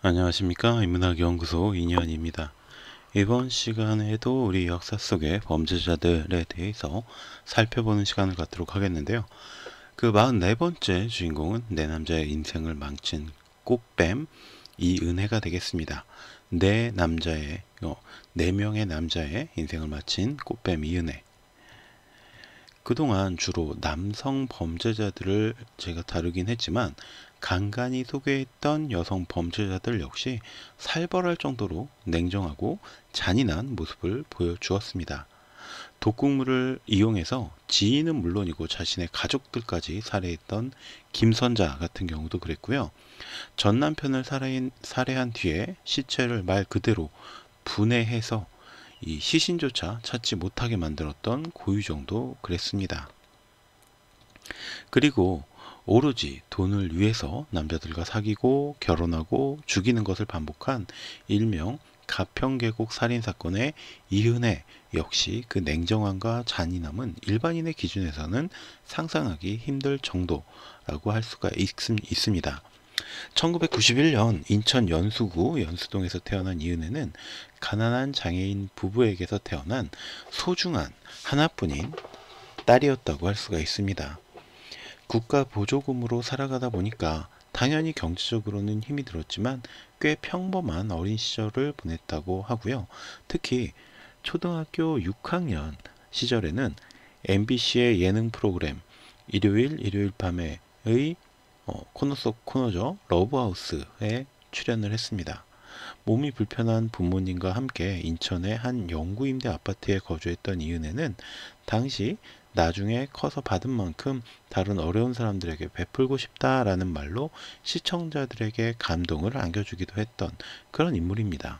안녕하십니까. 인문학연구소 이니원입니다. 이번 시간에도 우리 역사 속의 범죄자들에 대해서 살펴보는 시간을 갖도록 하겠는데요. 그 44번째 주인공은 내 남자의 인생을 망친 꽃뱀 이은혜가 되겠습니다. 네 명의 남자의 인생을 마친 꽃뱀 이은혜. 그동안 주로 남성 범죄자들을 제가 다루긴 했지만 간간히 소개했던 여성 범죄자들 역시 살벌할 정도로 냉정하고 잔인한 모습을 보여주었습니다. 독극물을 이용해서 지인은 물론이고 자신의 가족들까지 살해했던 김선자 같은 경우도 그랬고요. 전 남편을 살해한 뒤에 시체를 말 그대로 분해해서 이 시신조차 찾지 못하게 만들었던 고유정도 그랬습니다. 그리고 오로지 돈을 위해서 남자들과 사귀고 결혼하고 죽이는 것을 반복한 일명 가평계곡 살인사건의 이은혜 역시 그 냉정함과 잔인함은 일반인의 기준에서는 상상하기 힘들 정도라고 할 수가 있습니다. 1991년 인천 연수구 연수동에서 태어난 이은혜는 가난한 장애인 부부에게서 태어난 소중한 하나뿐인 딸이었다고 할 수가 있습니다. 국가 보조금으로 살아가다 보니까 당연히 경제적으로는 힘이 들었지만 꽤 평범한 어린 시절을 보냈다고 하고요. 특히 초등학교 6학년 시절에는 MBC의 예능 프로그램 일요일 밤에의 코너 속 코너죠. 러브하우스에 출연을 했습니다. 몸이 불편한 부모님과 함께 인천의 한 영구임대 아파트에 거주했던 이은혜는 당시 나중에 커서 받은 만큼 다른 어려운 사람들에게 베풀고 싶다라는 말로 시청자들에게 감동을 안겨주기도 했던 그런 인물입니다.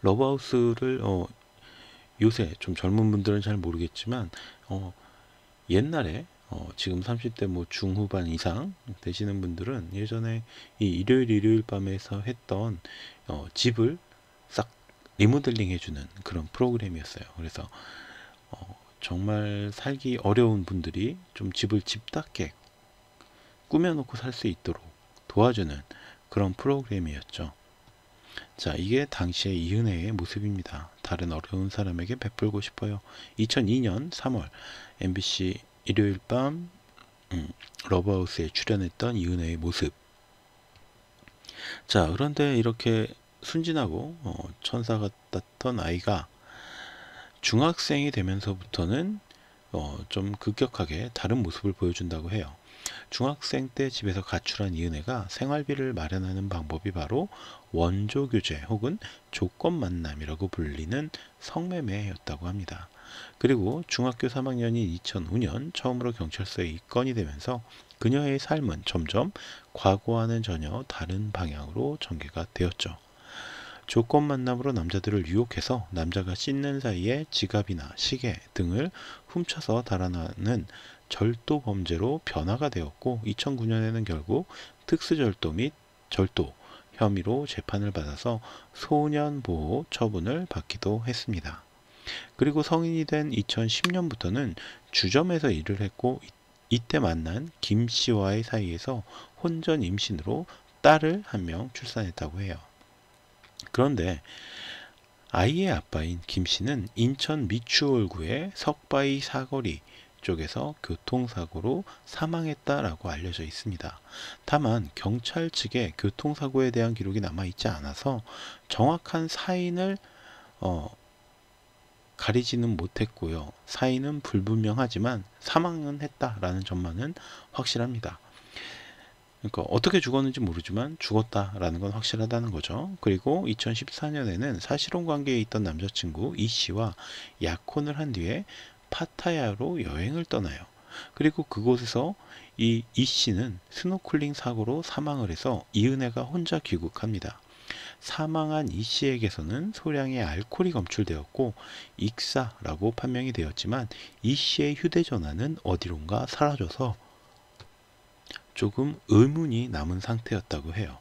러브하우스를 요새 좀 젊은 분들은 잘 모르겠지만 옛날에 지금 30대 뭐 중후반 이상 되시는 분들은 예전에 이 일요일 밤에서 했던 집을 싹 리모델링 해주는 그런 프로그램이었어요. 그래서 정말 살기 어려운 분들이 좀 집을 집답게 꾸며놓고 살 수 있도록 도와주는 그런 프로그램이었죠. 자, 이게 당시의 이은혜의 모습입니다. 다른 어려운 사람에게 베풀고 싶어요. 2002년 3월 MBC 일요일 밤 러브하우스에 출연했던 이은혜의 모습. 자, 그런데 이렇게 순진하고 천사 같았던 아이가 중학생이 되면서부터는 좀 급격하게 다른 모습을 보여준다고 해요. 중학생 때 집에서 가출한 이은혜가 생활비를 마련하는 방법이 바로 원조교제 혹은 조건 만남이라고 불리는 성매매였다고 합니다. 그리고 중학교 3학년인 2005년 처음으로 경찰서에 입건이 되면서 그녀의 삶은 점점 과거와는 전혀 다른 방향으로 전개가 되었죠. 조건 만남으로 남자들을 유혹해서 남자가 씻는 사이에 지갑이나 시계 등을 훔쳐서 달아나는 절도 범죄로 변화가 되었고 2009년에는 결국 특수절도 및 절도 혐의로 재판을 받아서 소년보호 처분을 받기도 했습니다. 그리고 성인이 된 2010년부터는 주점에서 일을 했고 이때 만난 김 씨와의 사이에서 혼전 임신으로 딸을 한 명 출산했다고 해요. 그런데 아이의 아빠인 김 씨는 인천 미추홀구의 석바위 사거리 쪽에서 교통사고로 사망했다라고 알려져 있습니다. 다만 경찰 측에 교통사고에 대한 기록이 남아있지 않아서 정확한 사인을 가리지는 못했고요. 사인은 불분명하지만 사망은 했다라는 점만은 확실합니다. 그러니까 어떻게 죽었는지 모르지만 죽었다라는 건 확실하다는 거죠. 그리고 2014년에는 사실혼 관계에 있던 남자친구 이 씨와 약혼을 한 뒤에 파타야로 여행을 떠나요. 그리고 그곳에서 이 씨는 스노클링 사고로 사망을 해서 이은혜가 혼자 귀국합니다. 사망한 이 씨에게서는 소량의 알코올이 검출되었고 익사라고 판명이 되었지만 이 씨의 휴대전화는 어디론가 사라져서 조금 의문이 남은 상태였다고 해요.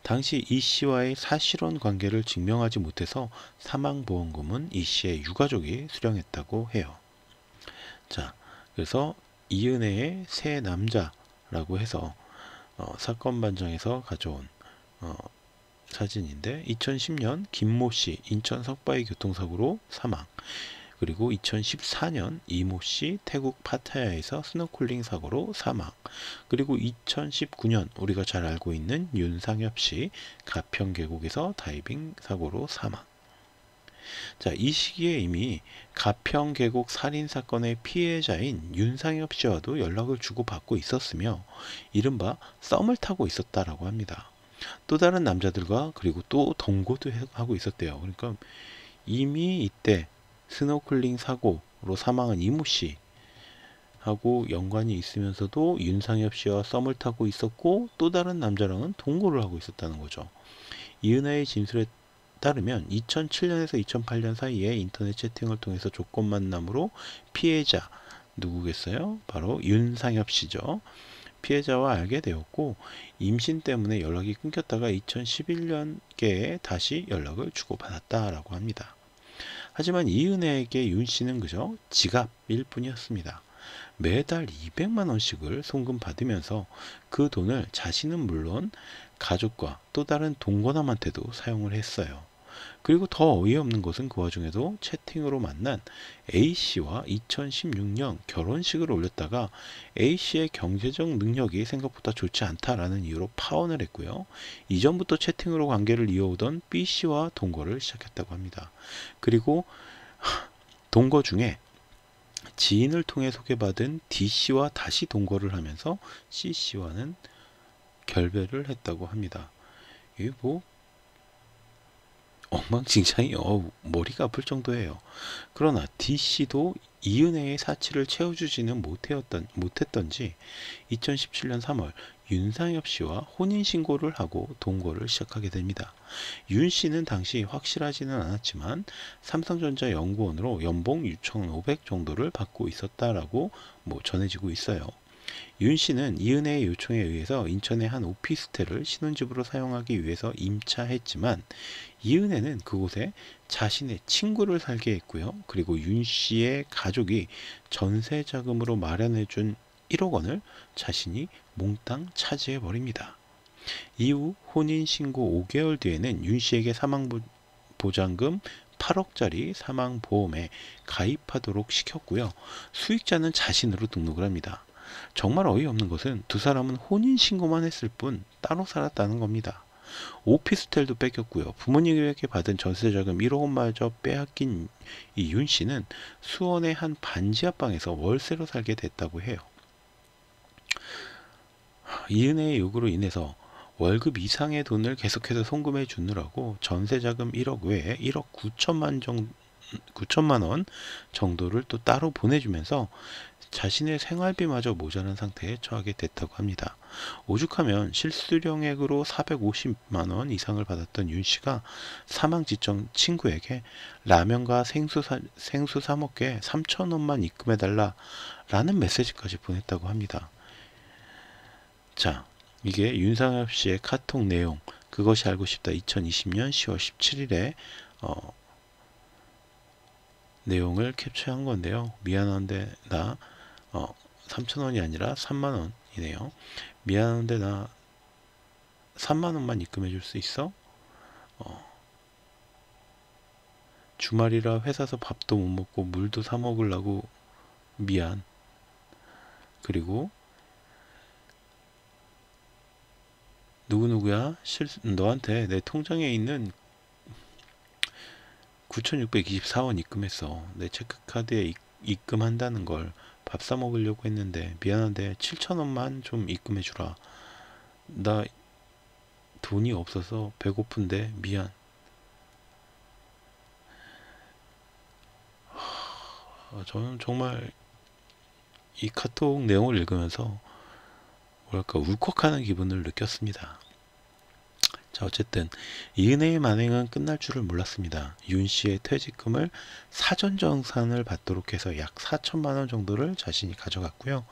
당시 이 씨와의 사실혼 관계를 증명하지 못해서 사망보험금은 이 씨의 유가족이 수령했다고 해요. 자, 그래서 이은혜의 새 남자라고 해서 사건 반장에서 가져온 사진인데 2010년 김모 씨 인천 석바위 교통사고로 사망. 그리고 2014년 이모 씨 태국 파타야에서 스노클링 사고로 사망. 그리고 2019년 우리가 잘 알고 있는 윤상엽 씨 가평 계곡에서 다이빙 사고로 사망. 자, 이 시기에 이미 가평 계곡 살인 사건의 피해자인 윤상엽 씨와도 연락을 주고받고 있었으며 이른바 썸을 타고 있었다라고 합니다. 또 다른 남자들과 그리고 또 동거도 하고 있었대요. 그러니까 이미 이때 스노클링 사고로 사망한 이모 씨하고 연관이 있으면서도 윤상엽 씨와 썸을 타고 있었고 또 다른 남자랑은 동거를 하고 있었다는 거죠. 이은하의 진술에 따르면 2007년에서 2008년 사이에 인터넷 채팅을 통해서 조건 만남으로 피해자 누구겠어요? 바로 윤상엽 씨죠. 피해자와 알게 되었고 임신 때문에 연락이 끊겼다가 2011년께에 다시 연락을 주고받았다라고 합니다. 하지만 이은혜에게 윤 씨는 그저 지갑일 뿐이었습니다. 매달 200만 원씩을 송금 받으면서 그 돈을 자신은 물론 가족과 또 다른 동거남한테도 사용을 했어요. 그리고 더 어이없는 것은 그 와중에도 채팅으로 만난 A씨와 2016년 결혼식을 올렸다가 A씨의 경제적 능력이 생각보다 좋지 않다라는 이유로 파혼을 했고요. 이전부터 채팅으로 관계를 이어오던 B씨와 동거를 시작했다고 합니다. 그리고 동거 중에 지인을 통해 소개받은 D씨와 다시 동거를 하면서 C씨와는 결별을 했다고 합니다. 이게 뭐 엉망진창이 머리가 아플 정도예요. 그러나 D씨도 이은혜의 사치를 채워주지는 못했던지 2017년 3월 윤상엽 씨와 혼인신고를 하고 동거를 시작하게 됩니다. 윤 씨는 당시 확실하지는 않았지만 삼성전자 연구원으로 연봉 6,500 정도를 받고 있었다라고 전해지고 있어요. 윤 씨는 이은혜의 요청에 의해서 인천의 한 오피스텔을 신혼집으로 사용하기 위해서 임차했지만 이은혜는 그곳에 자신의 친구를 살게 했고요. 그리고 윤 씨의 가족이 전세 자금으로 마련해준 1억 원을 자신이 몽땅 차지해 버립니다. 이후 혼인신고 5개월 뒤에는 윤 씨에게 사망보장금 8억짜리 사망보험에 가입하도록 시켰고요. 수익자는 자신으로 등록을 합니다. 정말 어이없는 것은 두 사람은 혼인신고만 했을 뿐 따로 살았다는 겁니다. 오피스텔도 뺏겼고요. 부모님에게 받은 전세자금 1억 원마저 빼앗긴 이 윤 씨는 수원의 한 반지 하방에서 월세로 살게 됐다고 해요. 이은혜의 요구로 인해서 월급 이상의 돈을 계속해서 송금해 주느라고 전세자금 1억 외에 1억 9천만 원 정도를 또 따로 보내주면서 자신의 생활비마저 모자란 상태에 처하게 됐다고 합니다. 오죽하면 실수령액으로 450만 원 이상을 받았던 윤 씨가 사망 직전 친구에게 라면과 생수 사 먹게 3천 원만 입금해달라 라는 메시지까지 보냈다고 합니다. 자, 이게 윤상엽 씨의 카톡 내용, 그것이 알고 싶다 2020년 10월 17일에 내용을 캡처한 건데요. 미안한데 나 3,000원이 아니라 3만원이네요. 미안한데 나 3만원만 입금해 줄 수 있어? 주말이라 회사서 밥도 못 먹고 물도 사 먹으려고 미안. 그리고 누구누구야? 너한테 내 통장에 있는 9,624원 입금했어. 내 체크카드에 입금한다는 걸 밥 사 먹으려고 했는데 미안한데 7,000원만 좀 입금해 주라. 나 돈이 없어서 배고픈데 미안. 저는 정말 이 카톡 내용을 읽으면서 뭐랄까 울컥하는 기분을 느꼈습니다. 자, 어쨌든 이은혜의 만행은 끝날 줄을 몰랐습니다. 윤 씨의 퇴직금을 사전정산을 받도록 해서 약 4천만 원 정도를 자신이 가져갔고요.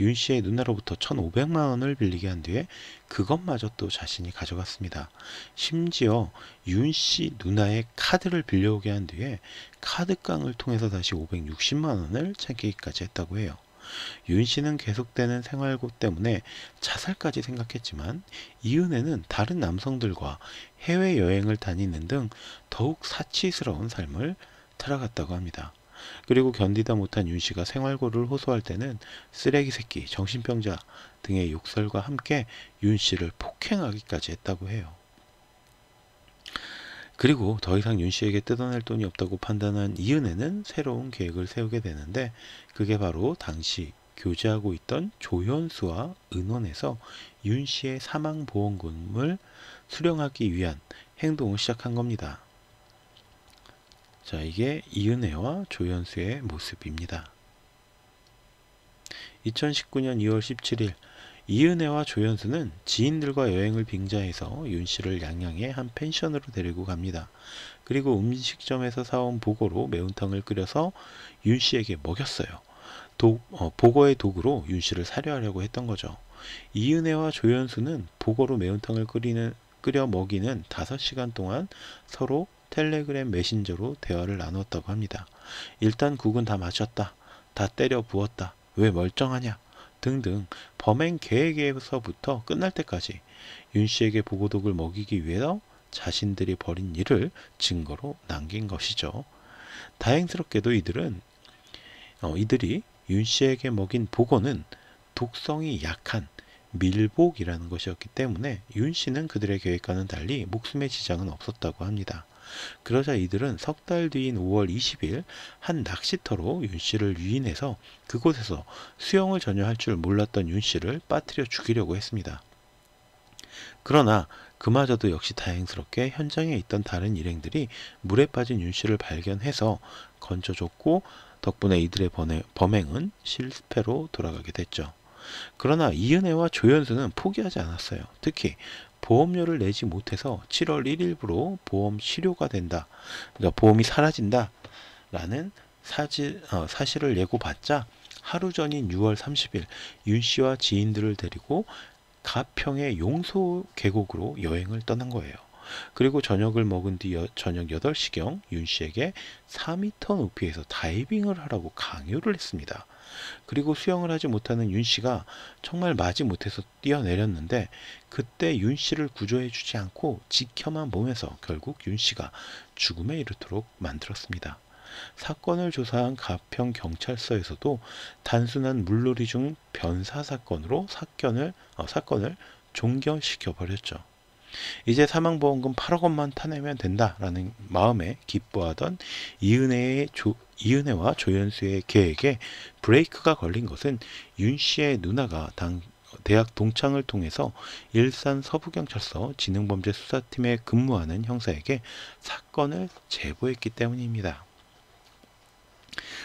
윤 씨의 누나로부터 1,500만 원을 빌리게 한 뒤에 그것마저 또 자신이 가져갔습니다. 심지어 윤 씨 누나의 카드를 빌려오게 한 뒤에 카드깡을 통해서 다시 560만 원을 챙기기까지 했다고 해요. 윤 씨는 계속되는 생활고 때문에 자살까지 생각했지만 이은혜는 다른 남성들과 해외여행을 다니는 등 더욱 사치스러운 삶을 살아갔다고 합니다. 그리고 견디다 못한 윤 씨가 생활고를 호소할 때는 쓰레기 새끼, 정신병자 등의 욕설과 함께 윤 씨를 폭행하기까지 했다고 해요. 그리고 더 이상 윤 씨에게 뜯어낼 돈이 없다고 판단한 이은혜는 새로운 계획을 세우게 되는데 그게 바로 당시 교제하고 있던 조현수와 의논해서 윤 씨의 사망보험금을 수령하기 위한 행동을 시작한 겁니다. 자, 이게 이은혜와 조현수의 모습입니다. 2019년 2월 17일 이은혜와 조현수는 지인들과 여행을 빙자해서 윤 씨를 양양의 한 펜션으로 데리고 갑니다. 그리고 음식점에서 사온 보고로 매운탕을 끓여서 윤 씨에게 먹였어요. 보고의 도구로 윤 씨를 살해하려고 했던 거죠. 이은혜와 조현수는 보고로 매운탕을 끓여 먹이는 5시간 동안 서로 텔레그램 메신저로 대화를 나눴다고 합니다. 일단 국은 다 마셨다. 다 때려 부었다. 왜 멀쩡하냐? 등등 범행 계획에서부터 끝날 때까지 윤 씨에게 보고독을 먹이기 위해서 자신들이 벌인 일을 증거로 남긴 것이죠. 다행스럽게도 이들이 윤 씨에게 먹인 보고는 독성이 약한 밀복이라는 것이었기 때문에 윤 씨는 그들의 계획과는 달리 목숨의 지장은 없었다고 합니다. 그러자 이들은 석 달 뒤인 5월 20일 한 낚시터로 윤 씨를 유인해서 그곳에서 수영을 전혀 할 줄 몰랐던 윤 씨를 빠뜨려 죽이려고 했습니다. 그러나 그마저도 역시 다행스럽게 현장에 있던 다른 일행들이 물에 빠진 윤 씨를 발견해서 건져줬고 덕분에 이들의 범행은 실패로 돌아가게 됐죠. 그러나 이은혜와 조현수는 포기하지 않았어요. 특히 보험료를 내지 못해서 7월 1일부로 보험 실효가 된다. 그러니까 보험이 사라진다. 라는 사실을 예고받자 하루 전인 6월 30일 윤 씨와 지인들을 데리고 가평의 용소 계곡으로 여행을 떠난 거예요. 그리고 저녁을 먹은 뒤 저녁 8시경 윤 씨에게 4m 높이에서 다이빙을 하라고 강요를 했습니다. 그리고 수영을 하지 못하는 윤 씨가 정말 마지못해서 뛰어내렸는데 그때 윤 씨를 구조해 주지 않고 지켜만 보면서 결국 윤 씨가 죽음에 이르도록 만들었습니다. 사건을 조사한 가평 경찰서에서도 단순한 물놀이 중 변사 사건으로 사건을 종결시켜 버렸죠. 이제 사망보험금 8억 원만 타내면 된다라는 마음에 기뻐하던 이은혜와 조현수의 계획에 브레이크가 걸린 것은 윤 씨의 누나가 대학 동창을 통해서 일산 서부경찰서 지능범죄수사팀에 근무하는 형사에게 사건을 제보했기 때문입니다.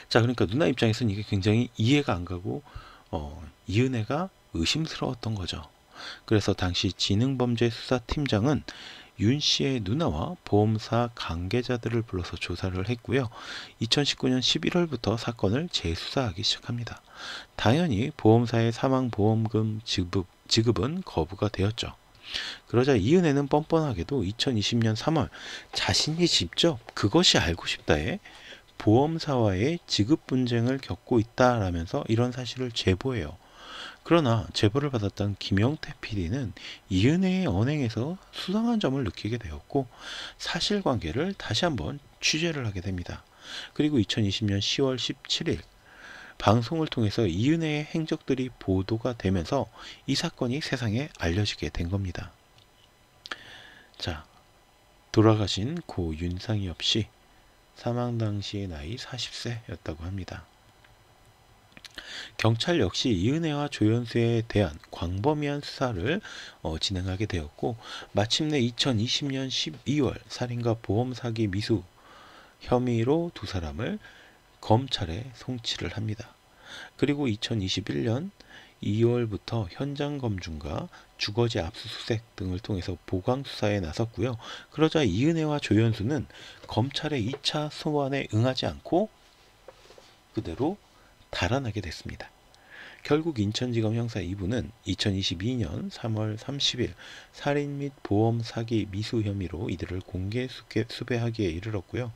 자, 그러니까 누나 입장에서는 이게 굉장히 이해가 안 가고 이은혜가 의심스러웠던 거죠. 그래서 당시 지능범죄수사팀장은 윤 씨의 누나와 보험사 관계자들을 불러서 조사를 했고요. 2019년 11월부터 사건을 재수사하기 시작합니다. 당연히 보험사의 사망보험금 지급은 거부가 되었죠. 그러자 이은혜는 뻔뻔하게도 2020년 3월 자신이 직접 그것이 알고 싶다에 보험사와의 지급 분쟁을 겪고 있다라면서 이런 사실을 제보해요. 그러나 제보를 받았던 김영태 PD는 이은혜의 언행에서 수상한 점을 느끼게 되었고 사실관계를 다시 한번 취재를 하게 됩니다. 그리고 2020년 10월 17일 방송을 통해서 이은혜의 행적들이 보도가 되면서 이 사건이 세상에 알려지게 된 겁니다. 자, 돌아가신 고 윤상엽 씨 사망 당시의 나이 40세였다고 합니다. 경찰 역시 이은혜와 조현수에 대한 광범위한 수사를 진행하게 되었고 마침내 2020년 12월 살인과 보험 사기 미수 혐의로 두 사람을 검찰에 송치를 합니다. 그리고 2021년 2월부터 현장 검증과 주거지 압수수색 등을 통해서 보강 수사에 나섰고요. 그러자 이은혜와 조현수는 검찰의 2차 소환에 응하지 않고 그대로 달아나게 됐습니다. 결국 인천지검 형사 2부는 2022년 3월 30일 살인 및 보험 사기 미수 혐의로 이들을 공개 수배하기에 이르렀고요.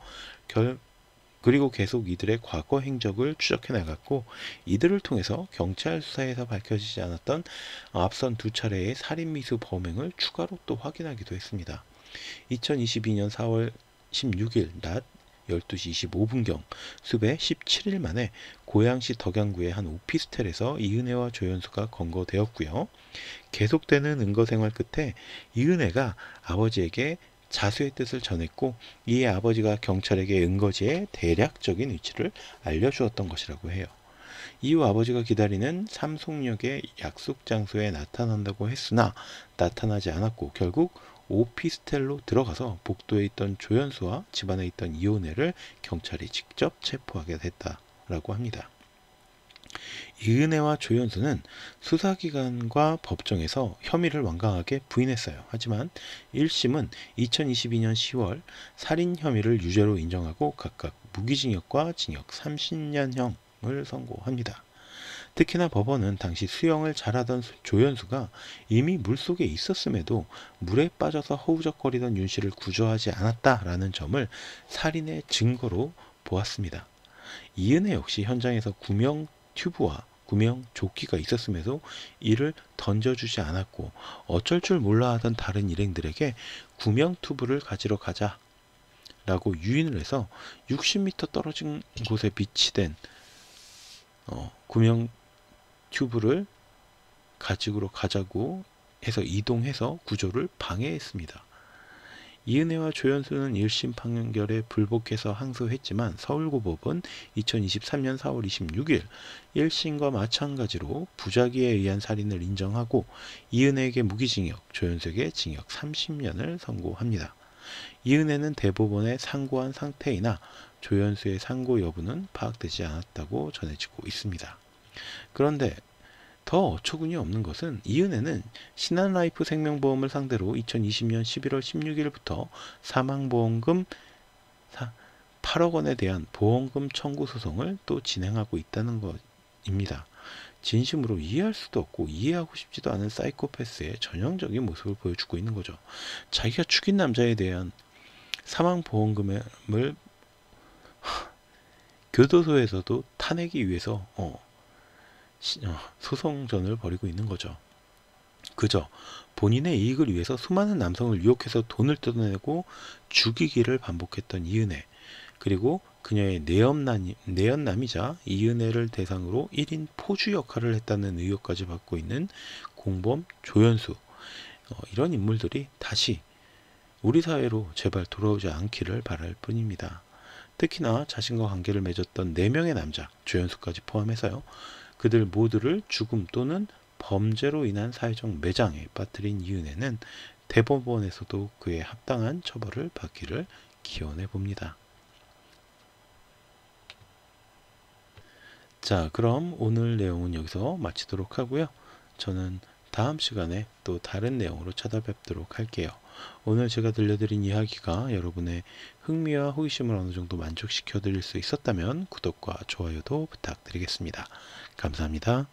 그리고 계속 이들의 과거 행적을 추적해 나갔고, 이들을 통해서 경찰 수사에서 밝혀지지 않았던 앞선 두 차례의 살인미수 범행을 추가로 또 확인하기도 했습니다. 2022년 4월 16일 낮 12시 25분경 수배 17일 만에 고양시 덕양구의 한 오피스텔에서 이은혜와 조연수가 검거되었고요. 계속되는 은거 생활 끝에 이은혜가 아버지에게 자수의 뜻을 전했고, 이에 아버지가 경찰에게 은거지의 대략적인 위치를 알려주었던 것이라고 해요. 이후 아버지가 기다리는 삼송역의 약속 장소에 나타난다고 했으나 나타나지 않았고, 결국 오피스텔로 들어가서 복도에 있던 조연수와 집안에 있던 이은혜를 경찰이 직접 체포하게 됐다라고 합니다. 이은혜와 조연수는 수사기관과 법정에서 혐의를 완강하게 부인했어요. 하지만 1심은 2022년 10월 살인 혐의를 유죄로 인정하고 각각 무기징역과 징역 30년형을 선고합니다. 특히나 법원은 당시 수영을 잘하던 조연수가 이미 물속에 있었음에도 물에 빠져서 허우적거리던 윤씨를 구조하지 않았다라는 점을 살인의 증거로 보았습니다. 이은혜 역시 현장에서 구명 튜브와 구명 조끼가 있었음에도 이를 던져주지 않았고, 어쩔 줄 몰라 하던 다른 일행들에게 구명 튜브를 가지러 가자 라고 유인을 해서 60m 떨어진 곳에 비치된 구명 튜브를 가지러 가자고 해서 이동해서 구조를 방해했습니다. 이은혜와 조연수는 1심 판결에 불복해서 항소했지만 서울고법은 2023년 4월 26일 1심과 마찬가지로 부작위에 의한 살인을 인정하고 이은혜에게 무기징역, 조연수에게 징역 30년을 선고합니다. 이은혜는 대법원에 상고한 상태이나 조연수의 상고 여부는 파악되지 않았다고 전해지고 있습니다. 그런데 더 어처구니 없는 것은 이은혜는 신한라이프 생명보험을 상대로 2020년 11월 16일부터 사망보험금 8억 원에 대한 보험금 청구 소송을 또 진행하고 있다는 것입니다. 진심으로 이해할 수도 없고 이해하고 싶지도 않은 사이코패스의 전형적인 모습을 보여주고 있는 거죠. 자기가 죽인 남자에 대한 사망보험금을 교도소에서도 타내기 위해서 소송전을 벌이고 있는 거죠. 그저 본인의 이익을 위해서 수많은 남성을 유혹해서 돈을 뜯어내고 죽이기를 반복했던 이은혜, 그리고 그녀의 내연남이자 이은혜를 대상으로 1인 포주 역할을 했다는 의혹까지 받고 있는 공범 조연수, 이런 인물들이 다시 우리 사회로 제발 돌아오지 않기를 바랄 뿐입니다. 특히나 자신과 관계를 맺었던 4명의 남자, 조연수까지 포함해서요, 그들 모두를 죽음 또는 범죄로 인한 사회적 매장에 빠뜨린 이은혜는 대법원에서도 그에 합당한 처벌을 받기를 기원해 봅니다. 자, 그럼 오늘 내용은 여기서 마치도록 하고요. 저는 다음 시간에 또 다른 내용으로 찾아뵙도록 할게요. 오늘 제가 들려드린 이야기가 여러분의 흥미와 호기심을 어느 정도 만족시켜 드릴 수 있었다면 구독과 좋아요도 부탁드리겠습니다. 감사합니다.